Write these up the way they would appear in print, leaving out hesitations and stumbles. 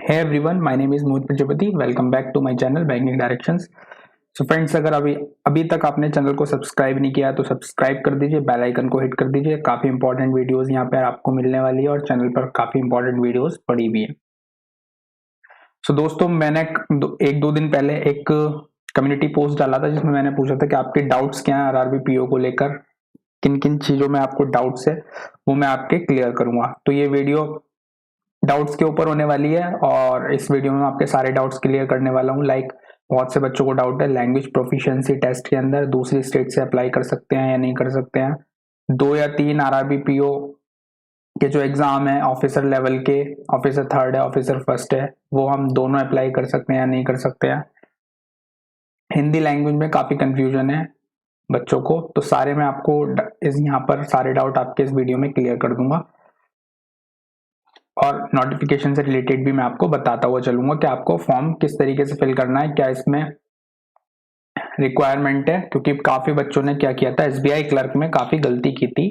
Hey everyone, my name is Mohit Prajapati. Welcome back to my channel Banking Directions. So friends, अगर अभी तक आपने channel को subscribe नहीं किया तो सब्सक्राइब कर दीजिए, बेल आइकन को हिट कर दीजिए। काफ़ी इंपॉर्टेंट वीडियोस यहाँ पे आपको मिलने वाली है और चैनल पर काफ़ी इंपॉर्टेंट वीडियोस पड़ी भी है। सो दोस्तों, मैंने एक दो दिन पहले एक कम्युनिटी पोस्ट डाला था जिसमें मैंने पूछा था कि आपके डाउट्स क्या हैं आरआरबी पीओ को लेकर, किन किन चीज़ों में आपको डाउट्स है वो मैं आपके क्लियर करूँगा। तो ये वीडियो डाउट्स के ऊपर होने वाली है और इस वीडियो में आपके सारे डाउट्स क्लियर करने वाला हूँ। लाइक बहुत से बच्चों को डाउट है लैंग्वेज प्रोफिशिएंसी टेस्ट के अंदर दूसरी स्टेट से अप्लाई कर सकते हैं या नहीं कर सकते हैं। 2 या 3 आरआरबी पीओ के जो एग्जाम है, ऑफिसर लेवल के, ऑफिसर थर्ड है, ऑफिसर फर्स्ट है, वो हम दोनों अप्लाई कर सकते हैं या नहीं कर सकते हैं। हिंदी लैंग्वेज में काफ़ी कंफ्यूजन है बच्चों को, तो सारे मैं आपको यहाँ पर सारे डाउट आपके इस वीडियो में क्लियर कर दूंगा और नोटिफिकेशन से रिलेटेड भी मैं आपको बताता हुआ चलूंगा कि आपको फॉर्म किस तरीके से फिल करना है, क्या इसमें रिक्वायरमेंट है। क्योंकि काफी बच्चों ने क्या किया था, एसबीआई क्लर्क में काफी गलती की थी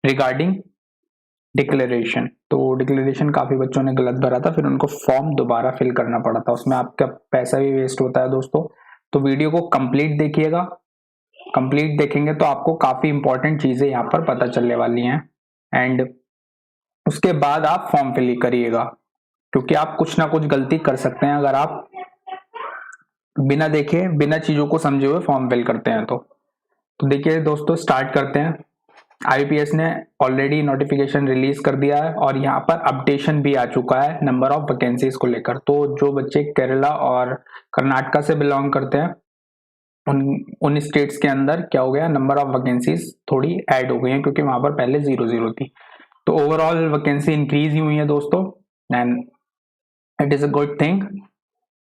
रिगार्डिंग डिक्लेरेशन। तो डिक्लेरेशन काफी बच्चों ने गलत भरा था, फिर उनको फॉर्म दोबारा फिल करना पड़ा था, उसमें आपका पैसा भी वेस्ट होता है दोस्तों। तो वीडियो को कंप्लीट देखिएगा, कंप्लीट देखेंगे तो आपको काफी इंपॉर्टेंट चीजें यहाँ पर पता चलने वाली हैं एंड उसके बाद आप फॉर्म फिल करिएगा, क्योंकि आप कुछ ना कुछ गलती कर सकते हैं अगर आप बिना देखे बिना चीजों को समझे हुए फॉर्म फिल करते हैं। तो देखिए दोस्तों, स्टार्ट करते हैं। आईपीएस ने ऑलरेडी नोटिफिकेशन रिलीज कर दिया है और यहाँ पर अपडेशन भी आ चुका है नंबर ऑफ वैकेंसीज को लेकर। तो जो बच्चे केरला और कर्नाटका से बिलोंग करते हैं उन स्टेट्स के अंदर क्या हो गया, नंबर ऑफ वैकेंसीज थोड़ी ऐड हो गई हैं, क्योंकि वहां पर पहले 0 थी। तो ओवरऑल वैकेंसी इंक्रीज ही हुई है दोस्तों and it is a good thing.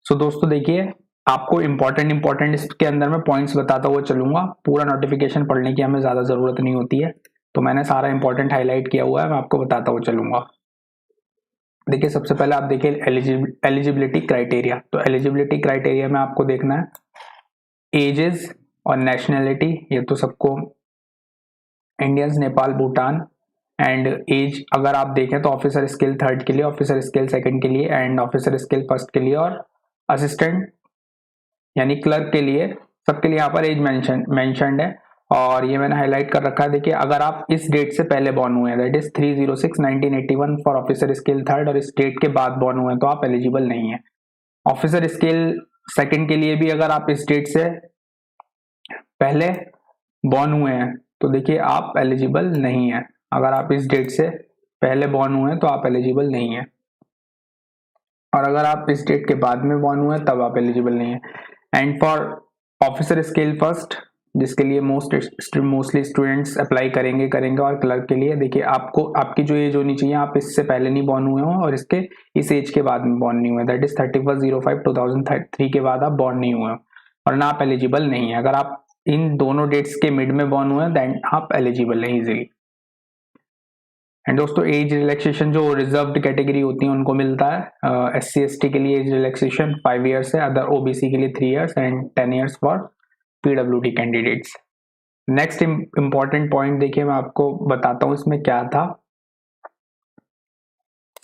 So दोस्तों देखिए, आपको इंपॉर्टेंट इसके अंदर मैं पॉइंट्स बताता हुआ चलूंगा। पूरा नोटिफिकेशन पढ़ने की हमें ज्यादा जरूरत नहीं होती है, तो मैंने सारा इंपॉर्टेंट हाईलाइट किया हुआ है, मैं आपको बताता हुआ चलूंगा। देखिए सबसे पहले आप देखिए एलिजिबिलिटी क्राइटेरिया। तो एलिजिबिलिटी क्राइटेरिया में आपको देखना है एजेस और नेशनैलिटी, ये तो सबको Indians, Nepal, Bhutan and as अगर आप देखें तो ऑफिसर स्किल थर्ड के लिए, ऑफिसर स्किल सेकंड के लिए एंड ऑफिसर स्किल फर्स्ट के लिए और असिस्टेंट यानी क्लर्क के लिए, सबके लिए यहाँ पर एज मेंशनड है और ये मैंने हाईलाइट कर रखा है। देखिए अगर आप इस डेट से पहले बॉर्न हुए हैं, that is 3/06/1981 for officer skill third, और इस डेट के बाद बॉर्न हुए हैं तो आप एलिजिबल नहीं है। ऑफिसर स्किल सेकंड के लिए भी अगर आप इस डेट से पहले बॉर्न हुए हैं तो देखिए आप एलिजिबल नहीं है। अगर आप इस डेट से पहले बॉर्न हुए हैं तो आप एलिजिबल नहीं है, और अगर आप इस डेट के बाद में बॉर्न हुए हैं तब आप एलिजिबल नहीं है। And for officer skill first, जिसके लिए मोस्टली स्टूडेंट्स अप्लाई करेंगे और क्लर्क के लिए देखिए आपको आपकी जो एज होनी चाहिए, आप इससे पहले नहीं बॉर्न हुए हो और इसके इस एज के बाद में बॉर्न नहीं हुए, दैट इज 31/05/2003 के बाद आप बॉर्न नहीं हुए हो और ना आप एलिजिबल नहीं है। अगर आप इन दोनों डेट्स के मिड में बॉर्न हुए देन आप एलिजिबल है इजीली। एंड दोस्तों एज रिलैक्सेशन जो रिजर्व्ड कैटेगरी होती है उनको मिलता है। SC ST के लिए एज रिलैक्सेशन 5 ईयर्स है, अदर OBC के लिए 3 years and 10 years for PWD candidates. Next important point देखिए, मैं आपको बताता हूँ इसमें क्या था।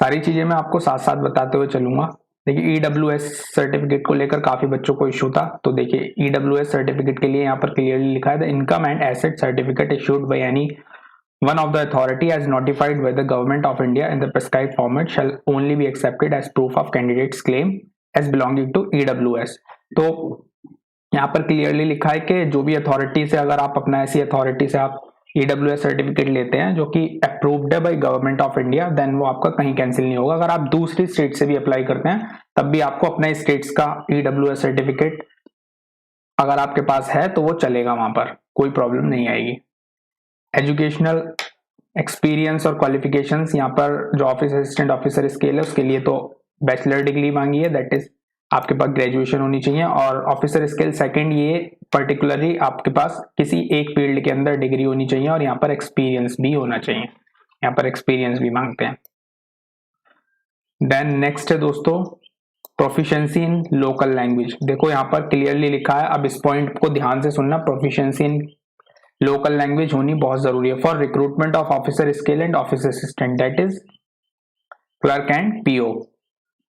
सारी चीजें मैं आपको साथ साथ बताते हुए चलूंगा। देखिए EWS सर्टिफिकेट को लेकर काफी बच्चों को इशू था, तो देखिए EWS सर्टिफिकेट के लिए यहाँ पर क्लियरली लिखा है the income and asset certificate issued by any one of the authority as notified by the government of India in the prescribed format shall only be accepted as proof of candidate's claim as belonging to EWS। तो यहाँ पर clearly लिखा है कि जो भी authority से, अगर आप अपना ऐसी अथॉरिटी से आप EWS सर्टिफिकेट लेते हैं जो कि अप्रूव्ड है by government of India, then वो आपका कहीं कैंसिल नहीं होगा। अगर आप दूसरी स्टेट से भी अप्लाई करते हैं तब भी आपको अपने स्टेट्स का EWS सर्टिफिकेट अगर आपके पास है तो वो चलेगा, वहां पर कोई प्रॉब्लम नहीं आएगी। एजुकेशनल एक्सपीरियंस और क्वालिफिकेशंस, यहाँ पर जो ऑफिस असिस्टेंट ऑफिसर स्केल है उसके लिए तो बैचलर डिग्री मांगी है, दैट इज आपके पास ग्रेजुएशन होनी चाहिए। और ऑफिसर स्केल सेकंड, ये पर्टिकुलरली आपके पास किसी एक फील्ड के अंदर डिग्री होनी चाहिए और यहाँ पर एक्सपीरियंस भी होना चाहिए, यहाँ पर एक्सपीरियंस भी मांगते हैं। देन नेक्स्ट है दोस्तों प्रोफिशिएंसी इन लोकल लैंग्वेज। देखो यहाँ पर क्लियरली लिखा है, अब इस पॉइंट को ध्यान से सुनना, प्रोफिशिएंसी इन लोकल लैंग्वेज होनी बहुत जरूरी है for recruitment of officer skill and office assistant, that is clerk and PO।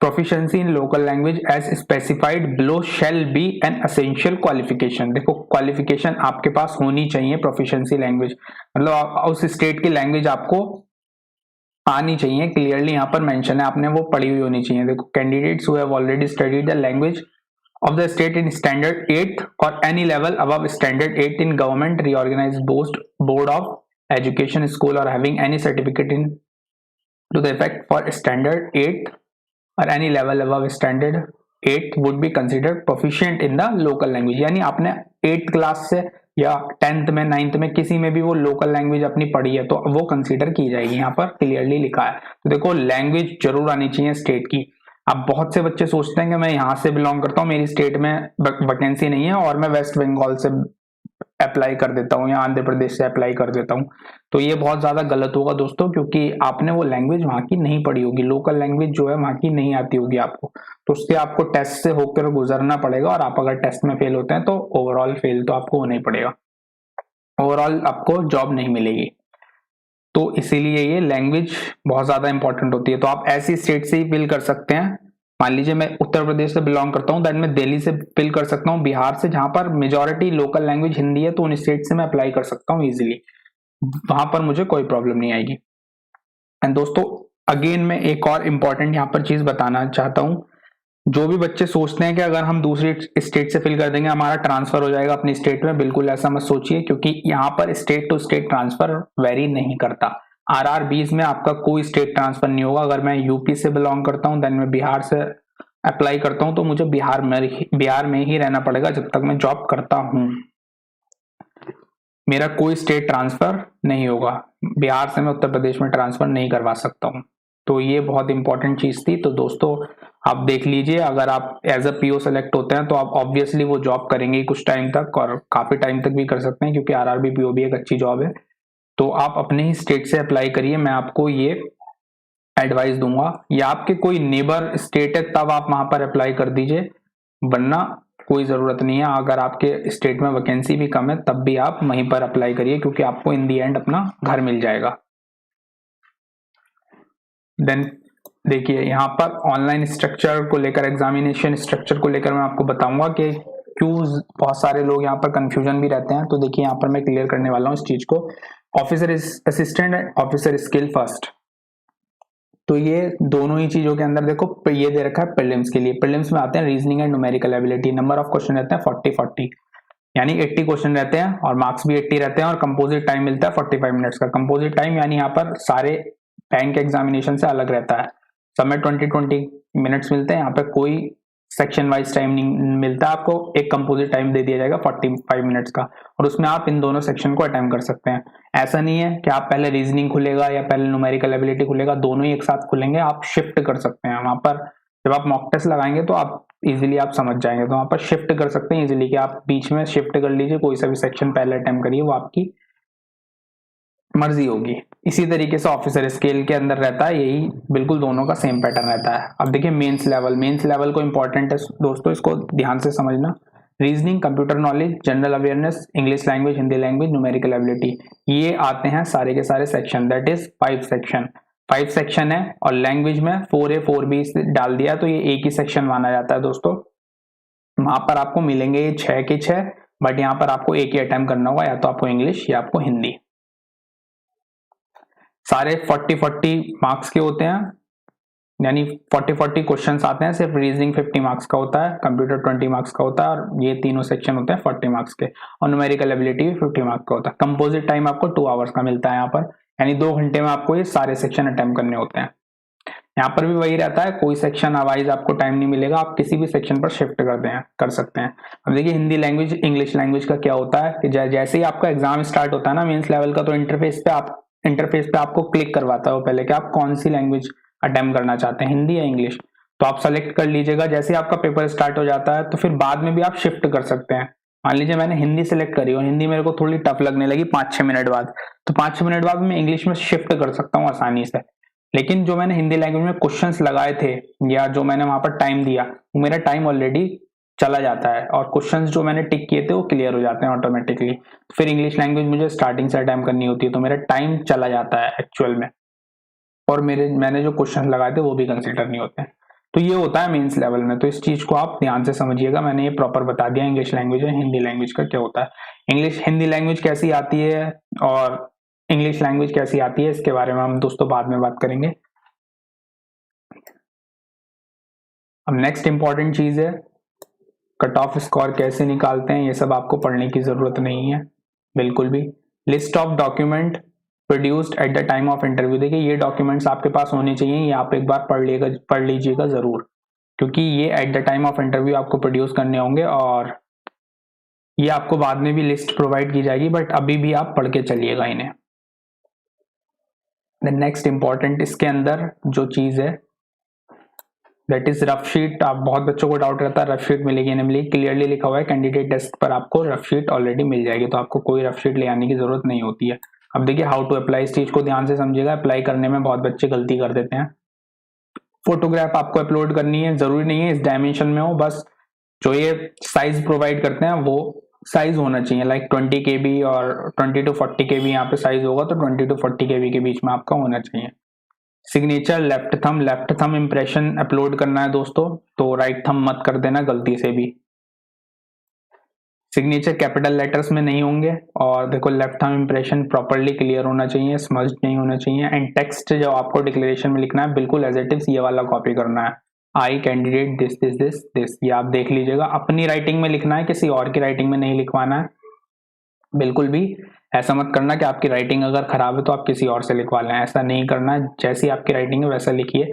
Proficiency in local language as specified below shall be an essential qualification. देखो क्वालिफिकेशन आपके पास होनी चाहिए प्रोफिशिएंसी लैंग्वेज, मतलब उस स्टेट की लैंग्वेज आपको आनी चाहिए, क्लियरली यहाँ पर मेंशन है, आपने वो पढ़ी हुई होनी चाहिए। देखो candidates who have already studied the language of the state in standard 8 or any level above standard 8 in government reorganized board of education school or having any certificate in to the effect for standard 8 or any level above standard 8 would be considered proficient in the local language। यानी आपने 8th class से या 10th में 9th में किसी में भी वो लोकल लैंग्वेज अपनी पढ़ी है तो वो कंसीडर की जाएगी, यहाँ पर क्लियरली लिखा है। तो देखो लैंग्वेज जरूर आनी चाहिए स्टेट की। अब बहुत से बच्चे सोचते हैं कि मैं यहाँ से बिलोंग करता हूँ, मेरी स्टेट में वैकेंसी नहीं है और मैं वेस्ट बंगाल से अप्लाई कर देता हूँ या आंध्र प्रदेश से अप्लाई कर देता हूँ, तो ये बहुत ज्यादा गलत होगा दोस्तों, क्योंकि आपने वो लैंग्वेज वहाँ की नहीं पढ़ी होगी, लोकल लैंग्वेज जो है वहाँ की नहीं आती होगी आपको, तो उससे आपको टेस्ट से होकर गुजरना पड़ेगा और आप अगर टेस्ट में फेल होते हैं तो ओवरऑल फेल तो आपको होना ही पड़ेगा, ओवरऑल आपको जॉब नहीं मिलेगी। तो इसीलिए ये लैंग्वेज बहुत ज्यादा इंपॉर्टेंट होती है। तो आप ऐसी स्टेट से ही फिल कर सकते हैं, मान लीजिए मैं उत्तर प्रदेश से बिलोंग करता हूँ, दैट मैं दिल्ली से फिल कर सकता हूँ, बिहार से, जहां पर मेजॉरिटी लोकल लैंग्वेज हिंदी है, तो उन स्टेट से मैं अप्लाई कर सकता हूँ इजीली, वहां पर मुझे कोई प्रॉब्लम नहीं आएगी। एंड दोस्तों अगेन मैं एक और इम्पॉर्टेंट यहाँ पर चीज बताना चाहता हूँ, जो भी बच्चे सोचते हैं कि अगर हम दूसरी स्टेट से फिल कर देंगे हमारा ट्रांसफर हो जाएगा अपनी स्टेट में, बिल्कुल ऐसा मत सोचिए, क्योंकि यहाँ पर state to state transfer very नहीं करता। RRBs में आपका कोई स्टेट ट्रांसफर नहीं होगा। अगर मैं यूपी से बिलोंग करता हूँ, देन मैं बिहार से अप्लाई करता हूँ, तो मुझे बिहार में ही रहना पड़ेगा जब तक मैं जॉब करता हूँ, मेरा कोई स्टेट ट्रांसफर नहीं होगा। बिहार से मैं उत्तर प्रदेश में ट्रांसफर नहीं करवा सकता हूँ। तो ये बहुत इंपॉर्टेंट चीज थी। तो दोस्तों आप देख लीजिए, अगर आप एज अ पीओ सेलेक्ट होते हैं तो आप ऑब्वियसली वो जॉब करेंगे कुछ टाइम तक, और काफी टाइम तक भी कर सकते हैं, क्योंकि RRB PO भी एक अच्छी जॉब है। तो आप अपने ही स्टेट से अप्लाई करिए, मैं आपको ये एडवाइस दूंगा, या आपके कोई नेबर स्टेट है तब आप वहां पर अप्लाई कर दीजिए, वरना कोई जरूरत नहीं है। अगर आपके स्टेट में वैकेंसी भी कम है तब भी आप वहीं पर अप्लाई करिए, क्योंकि आपको इन दी एंड अपना घर मिल जाएगा। देन देखिए यहाँ पर ऑनलाइन स्ट्रक्चर को लेकर, एग्जामिनेशन स्ट्रक्चर को लेकर मैं आपको बताऊंगा कि क्यों बहुत सारे लोग यहाँ पर कंफ्यूजन भी रहते हैं। तो देखिए यहाँ पर मैं क्लियर करने वाला हूँ इस चीज को। Officer assistant and officer skill first, तो ये दोनों ही चीजों के अंदर देखो ये दे रखा है प्रीलिम्स के लिए। प्रीलिम्स में आते हैं reasoning and numerical ability, number of question रहते हैं 40-40, यानी 80 क्वेश्चन रहते हैं और मार्क्स भी 80 रहते हैं, और कंपोजिट टाइम मिलता है 45 मिनट्स का। कंपोजिट टाइम यानी यहाँ पर सारे बैंक एग्जामिनेशन से अलग रहता है, सब में 20-20 मिनट्स मिलते हैं, यहाँ पे कोई सेक्शन वाइज टाइम नहीं मिलता, आपको एक कंपोजिट टाइम दे दिया जाएगा 45 मिनट्स का, और उसमें आप इन दोनों सेक्शन को अटेम्प्ट कर सकते हैं। ऐसा नहीं है कि आप पहले रीजनिंग खुलेगा या पहले न्यूमेरिकल एबिलिटी खुलेगा, दोनों ही एक साथ खुलेंगे, आप शिफ्ट कर सकते हैं। वहां पर जब आप मॉक टेस्ट लगाएंगे तो आप इजीली आप समझ जाएंगे, तो वहां पर शिफ्ट कर सकते हैं इजीली, कि आप बीच में शिफ्ट कर लीजिए, कोई सा भी सेक्शन पहले अटेम्प्ट करिए, वो आपकी मर्जी होगी। इसी तरीके से ऑफिसर स्केल के अंदर रहता है, यही बिल्कुल दोनों का सेम पैटर्न रहता है। अब देखिए मेंस लेवल को इंपॉर्टेंट है दोस्तों, इसको ध्यान से समझना। Reasoning, computer knowledge, general awareness, English language, Hindi language, numerical ability, ये आते हैं सारे के सारे सेक्शन, दैट इज 5 सेक्शन है, और लैंग्वेज में 4A 4B डाल दिया तो ये एक ही सेक्शन माना जाता है दोस्तों। वहां पर आपको मिलेंगे ये 6 के 6, बट यहाँ पर आपको एक ही अटेम्प्ट करना होगा, या तो आपको इंग्लिश या आपको हिंदी। सारे 40-40 मार्क्स के होते हैं, यानी 40-40 क्वेश्चंस आते हैं। सिर्फ रीजनिंग 50 मार्क्स का होता है, कंप्यूटर 20 मार्क्स का होता है, और ये तीनों सेक्शन होते हैं 40 मार्क्स के, और न्यूमेरिकल एबिलिटी भी 50 मार्क्स का होता है। कंपोजिट टाइम आपको 2 आवर्स का मिलता है यहाँ पर, यानी 2 घंटे में आपको ये सारे सेक्शन अटेम्प्ट करने होते हैं। यहाँ पर भी वही रहता है, कोई सेक्शन वाइज आपको टाइम नहीं मिलेगा, आप किसी भी सेक्शन पर शिफ्ट कर सकते हैं। अब देखिए हिंदी लैंग्वेज, इंग्लिश लैंग्वेज का क्या होता है कि जैसे ही आपका एग्जाम स्टार्ट होता है ना मेंस लेवल का, तो इंटरफेस पे आपको क्लिक करवाता है वो पहले कि आप कौन सी लैंग्वेज अटेम्प्ट करना चाहते हैं, हिंदी या इंग्लिश, तो आप सेलेक्ट कर लीजिएगा। जैसे ही आपका पेपर स्टार्ट हो जाता है तो फिर बाद में भी आप शिफ्ट कर सकते हैं। मान लीजिए मैंने हिंदी सेलेक्ट करी और हिंदी मेरे को थोड़ी टफ लगने लगी 5-6 मिनट बाद, तो 5-6 मिनट बाद मैं इंग्लिश में शिफ्ट कर सकता हूँ आसानी से। लेकिन जो मैंने हिंदी लैंग्वेज में क्वेश्चंस लगाए थे या जो मैंने वहां पर टाइम दिया, वो मेरा टाइम ऑलरेडी चला जाता है, और क्वेश्चंस जो मैंने टिक किए थे वो क्लियर हो जाते हैं ऑटोमेटिकली। फिर इंग्लिश लैंग्वेज मुझे स्टार्टिंग से अटेम्प्ट करनी होती है, तो मेरा टाइम चला जाता है एक्चुअल में, और मैंने जो क्वेश्चन लगाए थे वो भी कंसिडर नहीं होते हैं। तो ये होता है मेंस लेवल में। तो इस चीज को आप ध्यान से समझिएगा, मैंने ये प्रॉपर बता दिया इंग्लिश लैंग्वेज और हिंदी लैंग्वेज का क्या होता है। इंग्लिश हिंदी लैंग्वेज कैसी आती है और इंग्लिश लैंग्वेज कैसी आती है, इसके बारे में हम दोस्तों बाद में बात करेंगे। अब नेक्स्ट इंपॉर्टेंट चीज है कट ऑफ स्कोर कैसे निकालते हैं, ये सब आपको पढ़ने की जरूरत नहीं है बिल्कुल भी। List of document produced at the time of interview, देखिए ये डॉक्यूमेंट्स आपके पास होने चाहिए, ये आप एक बार पढ़ लीजिएगा जरूर, क्योंकि ये at the time of interview आपको प्रोड्यूस करने होंगे और ये आपको बाद में भी लिस्ट प्रोवाइड की जाएगी, बट अभी भी आप पढ़ के चलिएगा इन्हें। द नेक्स्ट इंपॉर्टेंट इसके अंदर जो चीज है दैट इज रफ शीट। आप बहुत बच्चों को डाउट रहता है रफ शीट मिलेगी नहीं मिलेगी, क्लियरली लिखा हुआ है कैंडिडेट डेस्क पर आपको रफ शीट ऑलरेडी मिल जाएगी, तो आपको कोई रफ शीट ले आने की जरूरत नहीं होती है। अब देखिए हाउ टू अप्लाई, इस चीज को ध्यान से समझिएगा, अप्लाई करने में बहुत बच्चे गलती कर देते हैं। फोटोग्राफ आपको अपलोड करनी है, जरूरी नहीं है इस डायमेंशन में हो, बस जो ये साइज प्रोवाइड करते हैं वो साइज होना चाहिए, लाइक 20 KB और 20 to 40 KB यहाँ पे साइज होगा, तो 20 to 40 KB के बीच में आपका होना चाहिए। Signature left thumb impression upload करना है दोस्तों, तो राइट थंब मत कर देना गलती से भी। सिग्नेचर कैपिटल लेटर्स में नहीं होंगे, और देखो left thumb impression properly clear होना चाहिए, स्मज्ड नहीं होना चाहिए। एंड टेक्स्ट जो आपको डिक्लेरेशन में लिखना है बिल्कुल एज इट इज ये वाला कॉपी करना है, I candidate this this this this, ये आप देख लीजिएगा, अपनी राइटिंग में लिखना है, किसी और की राइटिंग में नहीं लिखवाना है। बिल्कुल भी ऐसा मत करना कि आपकी राइटिंग अगर खराब है तो आप किसी और से लिखवा लें, ऐसा नहीं करना है, जैसी आपकी राइटिंग है वैसा लिखिए,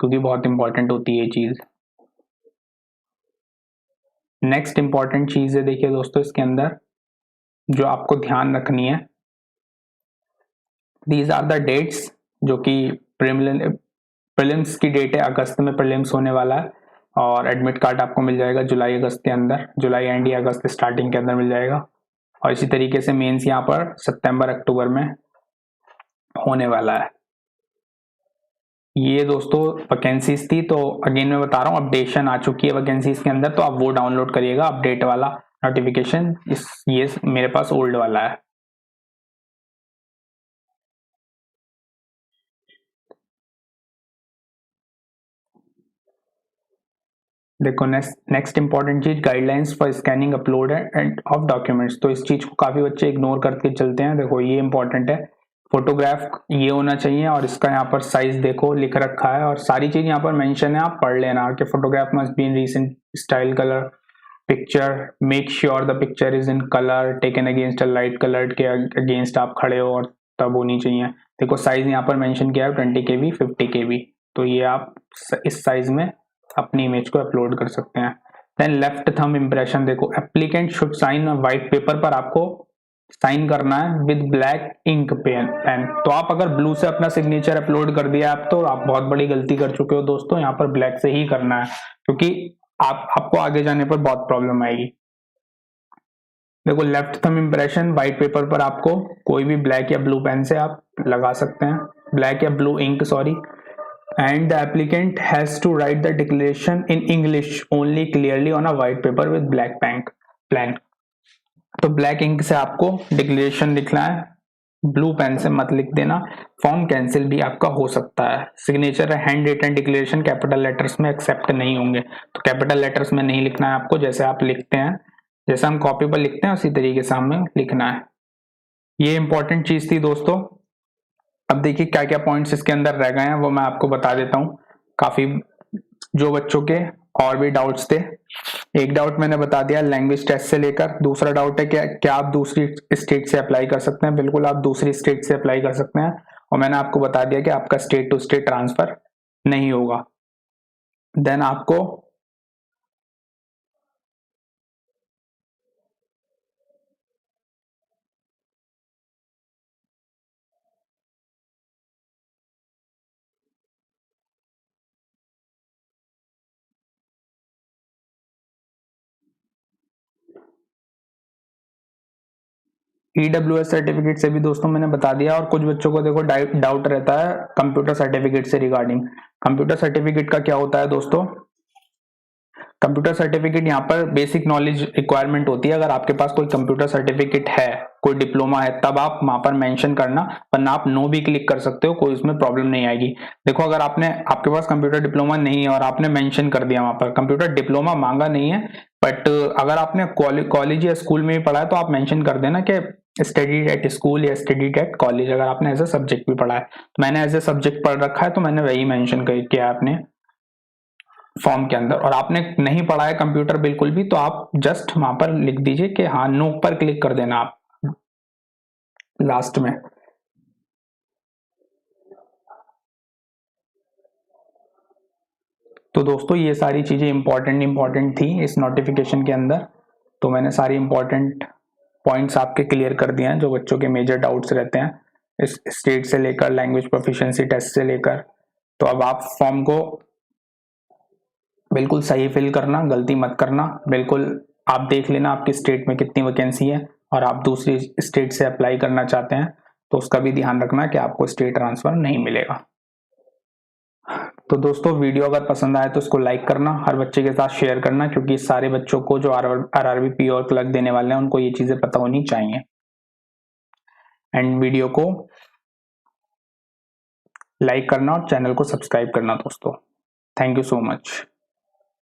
क्योंकि बहुत इंपॉर्टेंट होती है ये चीज। नेक्स्ट इंपॉर्टेंट चीज है देखिए दोस्तों इसके अंदर जो आपको ध्यान रखनी है, दीज आर द डेट्स, जो कि प्रीलिम्स की डेट है, अगस्त में प्रीलिम्स होने वाला है, और एडमिट कार्ड आपको मिल जाएगा जुलाई अगस्त के अंदर, जुलाई एंड या अगस्त स्टार्टिंग के अंदर मिल जाएगा। और इसी तरीके से मेंस यहाँ पर सितंबर अक्टूबर में होने वाला है। ये दोस्तों वैकेंसीज थी, तो अगेन मैं बता रहा हूँ अपडेशन आ चुकी है वैकेंसीज के अंदर, तो आप वो डाउनलोड करिएगा अपडेट वाला नोटिफिकेशन, ये मेरे पास ओल्ड वाला है। देखो नेक्स्ट इंपॉर्टेंट चीज guidelines for scanning upload end of documents, तो इस चीज को काफी बच्चे इग्नोर करके चलते हैं। देखो ये इंपॉर्टेंट है, फोटोग्राफ ये होना चाहिए, और इसका यहाँ पर साइज देखो लिख रखा है, और सारी चीज यहाँ पर मेंशन है, आप पढ़ लेना कि photograph must be in recent style colour picture, make sure the picture is in colour taken against a light colour के अगेंस्ट आप खड़े हो और तब होनी चाहिए। देखो साइज यहाँ पर मेंशन किया है 20 KB 50 KB, तो ये आप इस साइज में अपनी इमेज को अपलोड कर सकते हैं। देन लेफ्ट थंब इंप्रेशन, देखो applicant should sign white paper पर आपको साइन करना है विद ब्लैक इंक पेन, तो आप अगर ब्लू से अपना सिग्नेचर अपलोड कर दिया आप, तो आप बहुत बड़ी गलती कर चुके हो दोस्तों, यहाँ पर ब्लैक से ही करना है, क्योंकि आपको आगे जाने पर बहुत प्रॉब्लम आएगी। देखो left thumb impression white paper पर आपको कोई भी ब्लैक या ब्लू पेन से आप लगा सकते हैं, ब्लैक या blue ink sorry, and the applicant has to write the declaration in English only clearly on a white paper with black pen। तो ब्लैक इंक से आपको डिक्लेरेशन लिखना है, ब्लू पेन से मत लिख देना। फॉर्म कैंसिल भी आपका हो सकता है। Signature handwritten declaration capital letters में एक्सेप्ट नहीं होंगे, तो कैपिटल लेटर्स में नहीं लिखना है आपको, जैसे आप लिखते हैं, जैसे हम कॉपी पर लिखते हैं उसी तरीके से हमें लिखना है। ये इंपॉर्टेंट चीज थी दोस्तों। अब देखिए क्या क्या पॉइंट्स इसके अंदर रह गए हैं वो मैं आपको बता देता हूँ, काफी जो बच्चों के और भी डाउट्स थे। एक डाउट मैंने बता दिया लैंग्वेज टेस्ट से लेकर, दूसरा डाउट है क्या आप दूसरी स्टेट से अप्लाई कर सकते हैं, बिल्कुल आप दूसरी स्टेट से अप्लाई कर सकते हैं, और मैंने आपको बता दिया कि आपका स्टेट टू स्टेट ट्रांसफर नहीं होगा। देन आपको EWS सर्टिफिकेट से भी दोस्तों मैंने बता दिया, और कुछ बच्चों को देखो डाउट रहता है कंप्यूटर सर्टिफिकेट से रिगार्डिंग। कंप्यूटर सर्टिफिकेट का क्या होता है दोस्तों, कंप्यूटर सर्टिफिकेट यहाँ पर बेसिक नॉलेज रिक्वायरमेंट होती है। अगर आपके पास कोई कंप्यूटर सर्टिफिकेट है कोई डिप्लोमा है तब आप वहां पर मेंशन करना, वरना आप नो भी क्लिक कर सकते हो, कोई उसमें प्रॉब्लम नहीं आएगी। देखो अगर आपके पास कंप्यूटर डिप्लोमा नहीं है और आपने मेंशन कर दिया वहां पर कंप्यूटर डिप्लोमा मांगा नहीं है, बट अगर आपने कॉलेज या स्कूल में भी पढ़ा है तो आप मेंशन कर देना कि स्टडीड एट स्कूल या स्टडीड एट कॉलेज, अगर आपने एज ए सब्जेक्ट भी पढ़ा है। तो मैंने एज ए सब्जेक्ट पढ़ रखा है तो मैंने वही मेंशन किया आपने फॉर्म के अंदर। और आपने नहीं पढ़ा है कंप्यूटर बिल्कुल भी तो आप जस्ट वहां पर लिख दीजिए कि हाँ नो पर क्लिक कर देना आप लास्ट में। तो दोस्तों ये सारी चीजें इंपॉर्टेंट थी इस नोटिफिकेशन के अंदर, तो मैंने सारी इंपॉर्टेंट पॉइंट्स आपके क्लियर कर दिए हैं जो बच्चों के मेजर डाउट्स रहते हैं इस स्टेट से लेकर लैंग्वेज प्रोफिशिएंसी टेस्ट से लेकर। तो अब आप फॉर्म को बिल्कुल सही फिल करना, गलती मत करना बिल्कुल। आप देख लेना आपकी स्टेट में कितनी वैकेंसी है और आप दूसरी स्टेट से अप्लाई करना चाहते हैं तो उसका भी ध्यान रखना कि आपको स्टेट ट्रांसफर नहीं मिलेगा। तो दोस्तों वीडियो अगर पसंद आए तो इसको लाइक करना, हर बच्चे के साथ शेयर करना, क्योंकि सारे बच्चों को जो आरआरबी पी और क्लर्क देने वाले हैं उनको ये चीजें पता होनी चाहिए। एंड वीडियो को लाइक करना और चैनल को सब्सक्राइब करना दोस्तों। Thank you so much.